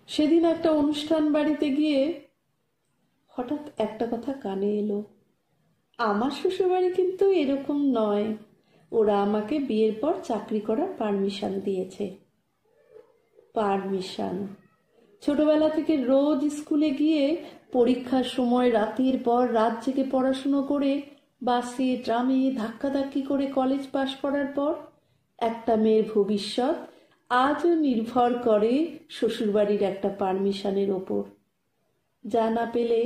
সেদিন একটা অনুষ্ঠান বাড়িতে গিয়ে হঠাৎ একটা কথা কানে এলো, আমার শ্বশুরবাড়ি কিন্তু এরকম নয়, ওরা আমাকে বিয়ের পর চাকরি করার পারমিশন দিয়েছে। পারমিশন! ছোটবেলা থেকে রোজ স্কুলে গিয়ে পরীক্ষার সময় রাতের পর রাত জেগে পড়াশুনো করে বাসে ট্রামে ধাক্কাধাক্কি করে কলেজ পাশ করার পর একটা মেয়ের ভবিষ্যৎ আজও নির্ভর করে শ্বশুরবাড়ির একটা পারমিশনের ওপর। যা না পেলে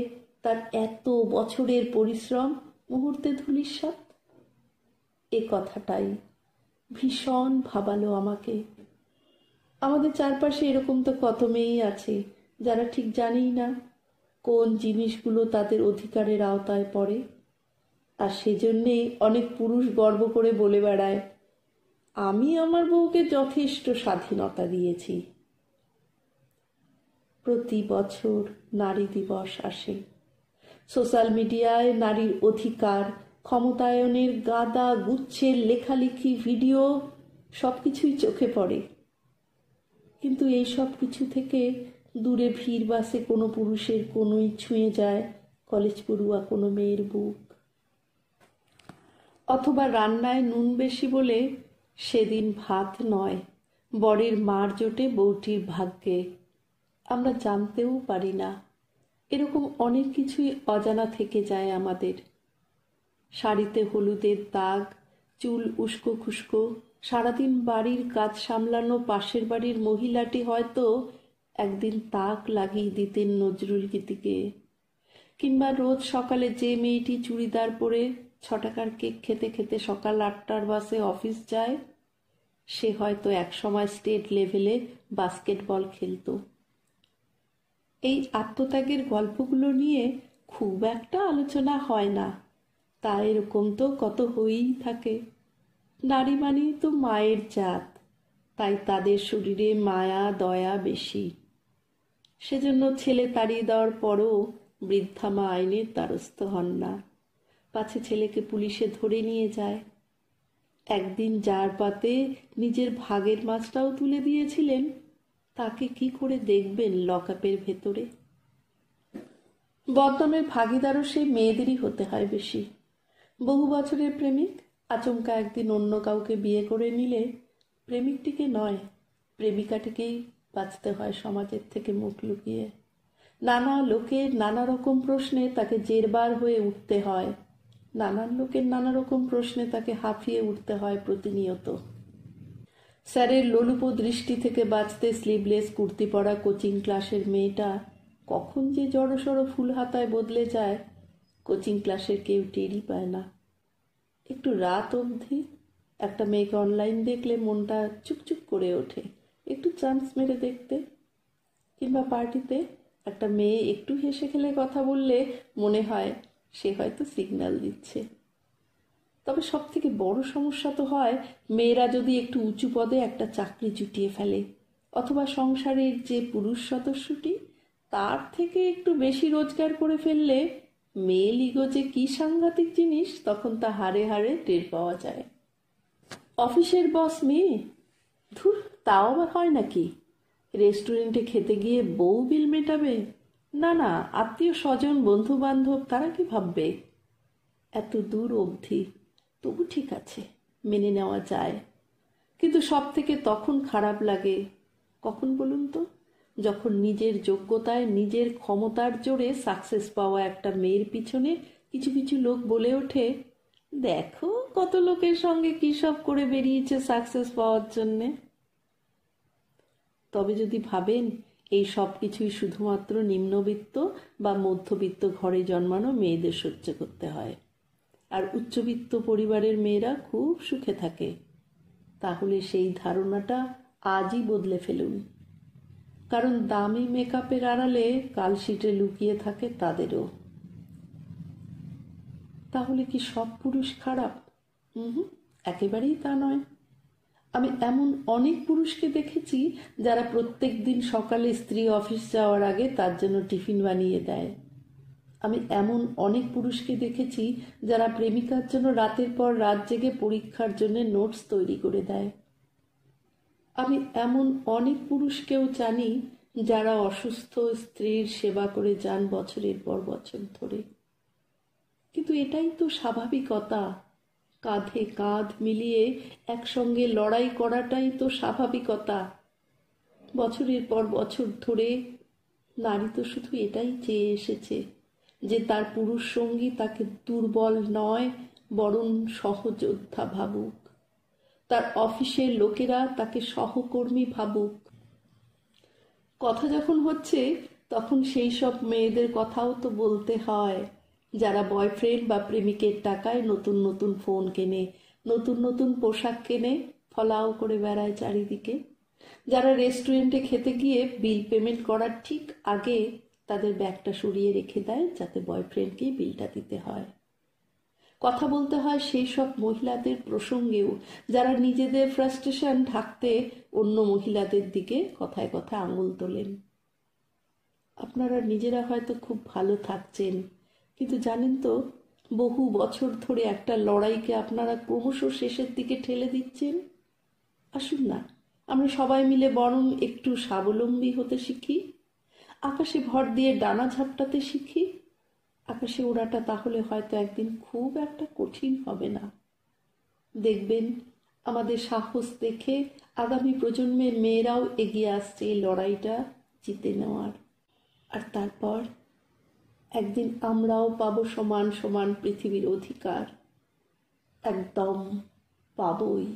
তার এত বছরের পরিশ্রম মুহূর্তে ধূলিসাৎ। এ কথাটাই ভীষণ ভাবালো আমাকে। আমাদের চারপাশে এরকম তো কত মেয়েই আছে যারা ঠিক জানেই না কোন জিনিসগুলো তাদের অধিকারের আওতায় পড়ে, আর সেজন্যেই অনেক পুরুষ গর্ব করে বলে বেড়ায়, আমি আমার বউকে যথেষ্ট স্বাধীনতা দিয়েছি। প্রতি বছর নারী দিবস আসে, সোশ্যাল মিডিয়ায় নারীর অধিকার, ক্ষমতায়নের গাদা গুচ্ছের লেখালেখি, ভিডিও সবকিছুই চোখে পড়ে। কিন্তু এই সব কিছু থেকে দূরে ভিড় বাসে কোনো পুরুষের কোনোই ছুঁয়ে যায় কলেজ পড়ুয়া কোনো মেয়ের বুক। অথবা রান্নায় নুন বেশি বলে সেদিন ভাত নয়, বরের মার জোটে বউটির ভাগ্যে। আমরা জানতেও পারি না, এরকম অনেক কিছুই অজানা থেকে যায় আমাদের। শাড়িতে হলুদের দাগ, চুল উস্কো খুস্কো, সারাদিন বাড়ির কাজ সামলানো পাশের বাড়ির মহিলাটি হয়তো একদিন তাক লাগিয়ে দিতেন নজরুল গীতিকে। কিংবা রোজ সকালে যে মেয়েটি চুড়িদার পরে 6 টাকার কেক খেতে খেতে সকাল 8টার বাসে অফিস যায়, সে হয়তো একসময় স্টেট লেভেলে বাস্কেটবল খেলতো। এই আত্মত্যাগের গল্পগুলো নিয়ে খুব একটা আলোচনা হয় না, তা এরকম তো কত হয়েই থাকে। নারী মানেই তো মায়ের জাত, তাই তাদের শরীরে মায়া দয়া বেশি। সেজন্য ছেলে তাড়িয়ে দেওয়ার পরও বৃদ্ধা মা আইনের দ্বারস্থ হন না, পাছে ছেলেকে পুলিশে ধরে নিয়ে যায়। একদিন যার পাতে নিজের ভাগের মাছটাও তুলে দিয়েছিলেন, তাকে কি করে দেখবেন লকআপের ভেতরে? বদনামের ভাগিদারও সেই মেয়েদেরই হতে হয় বেশি। বহু বছরের প্রেমিক আচমকা একদিন অন্য কাউকে বিয়ে করে নিলে প্রেমিকটিকে নয়, প্রেমিকাটিকেই বাঁচতে হয় সমাজের থেকে মুখ লুকিয়ে। নানা লোকের নানা রকম প্রশ্নে তাকে জেরবার হয়ে উঠতে হয়, নানান লোকের নানা রকম প্রশ্নে তাকে হাঁফিয়ে উঠতে হয় প্রতিনিয়ত। স্যারের লোলুপ দৃষ্টি থেকে বাঁচতে স্লিভলেস কুর্তি পরা কোচিং ক্লাসের মেয়েটা কখন যে জড়সড় ফুল হাতায় বদলে যায় কোচিং ক্লাসের কেউ টেরই পায় না। একটু রাত অবধি একটা মেয়েকে অনলাইন দেখলে মনটা চুপচুপ করে ওঠে একটু চান্স মেরে দেখতে। কিংবা পার্টিতে একটা মেয়ে একটু হেসে খেলে কথা বললে মনে হয় সে হয়তো সিগন্যাল দিচ্ছে। তবে সব থেকে বড় সমস্যা তো হয় মেয়েরা যদি একটু উঁচু পদে একটা চাকরি জুটিয়ে ফেলে, অথবা সংসারের যে পুরুষ সদস্যটি তার থেকে একটু বেশি রোজগার করে ফেললে মেয়ে লিগো যে কি সাংঘাতিক জিনিস তখন তা হাড়ে হাড়ে টের পাওয়া যায়। অফিসের বস মেয়ে, ধুর, তাও আবার হয় নাকি? রেস্টুরেন্টে খেতে গিয়ে বউ বিল মেটাবে? না না, আত্মীয় স্বজন বন্ধু বান্ধব তারা কি ভাববে? এত দূর অবধি তবু ঠিক আছে, মেনে নেওয়া যায়। কিন্তু সব থেকে তখন খারাপ লাগে কখন বলুন তো? যখন নিজের যোগ্যতায় নিজের ক্ষমতার জোরে সাকসেস পাওয়া একটা মেয়ের পিছনে কিছু কিছু লোক বলে ওঠে, দেখো কত লোকের সঙ্গে কি সব করে বেরিয়েছে সাকসেস পাওয়ার জন্যে। তবে যদি ভাবেন এই সব কিছুই শুধুমাত্র নিম্নবিত্ত বা মধ্যবিত্ত ঘরে জন্মানো মেয়েদের সহ্য করতে হয়, আর উচ্চবিত্ত পরিবারের মেয়েরা খুব সুখে থাকে, তাহলে সেই ধারণাটা আজই বদলে ফেলুন। কারণ দামি মেকআপের আড়ালে কালশিটে লুকিয়ে থাকে তাদেরও। তাহলে কি সব পুরুষ খারাপ? একেবারেই তা নয়। আমি এমন অনেক পুরুষকে দেখেছি যারা প্রত্যেক দিন সকালে স্ত্রী অফিস যাওয়ার আগে তার জন্য টিফিন বানিয়ে দেয়। আমি এমন অনেক পুরুষকে দেখেছি যারা প্রেমিকার জন্য রাতের পর রাত জেগে পরীক্ষার জন্য নোটস তৈরি করে দেয়। আমি এমন অনেক পুরুষকেও জানি যারা অসুস্থ স্ত্রীর সেবা করে যান বছরের পর বছর ধরে। কিন্তু এটাই তো স্বাভাবিকতা, কাঁধে কাঁধ মিলিয়ে একসঙ্গে লড়াই করাটাই তো স্বাভাবিকতা। বছরের পর বছর ধরে নারী তো শুধু এটাই চেয়ে এসেছে যে তার পুরুষ সঙ্গী তাকে দুর্বল নয় বরং সহযোদ্ধা ভাবুক, তার অফিসের লোকেরা তাকে সহকর্মী ভাবুক। কথা যখন হচ্ছে তখন সেই সব মেয়েদের কথাও তো বলতে হয় যারা বয়ফ্রেন্ড বা প্রেমিকের টাকায় নতুন নতুন ফোন কেনে, নতুন নতুন পোশাক কেনে, ফলাও করে বেড়ায় চারিদিকে, যারা রেস্টুরেন্টে খেতে গিয়ে বিল পেমেন্ট করার ঠিক আগে তাদের ব্যাগটা সরিয়ে রেখে দেয় যাতে বয়ফ্রেন্ডকে বিলটা দিতে হয়। কথা বলতে হয় সেই সব মহিলাদের প্রসঙ্গেও যারা নিজেদের ফ্রাস্ট্রেশন ঢাকতে অন্য মহিলাদের দিকে কথায় কথায় আঙুল তোলেন। আপনারা নিজেরা হয়তো খুব ভালো থাকছেন, কিন্তু জানেন তো বহু বছর ধরে একটা লড়াইকে আপনারা ক্রমশ শেষের দিকে ঠেলে দিচ্ছেন। আসুন না, আমরা সবাই মিলে বরং একটু স্বাবলম্বী হতে শিখি, আকাশে ভর দিয়ে ডানা ঝাপটাতে শিখি। আকাশে ওড়াটা তাহলে হয়তো একদিন খুব একটা কঠিন হবে না। দেখবেন আমাদের সাহস দেখে আগামী প্রজন্মের মেয়েরাও এগিয়ে আসছে এই লড়াইটা জিতে নেওয়ার। আর তারপর একদিন আমরাও পাবো সমান সমান পৃথিবীর অধিকার, একদম পাবই।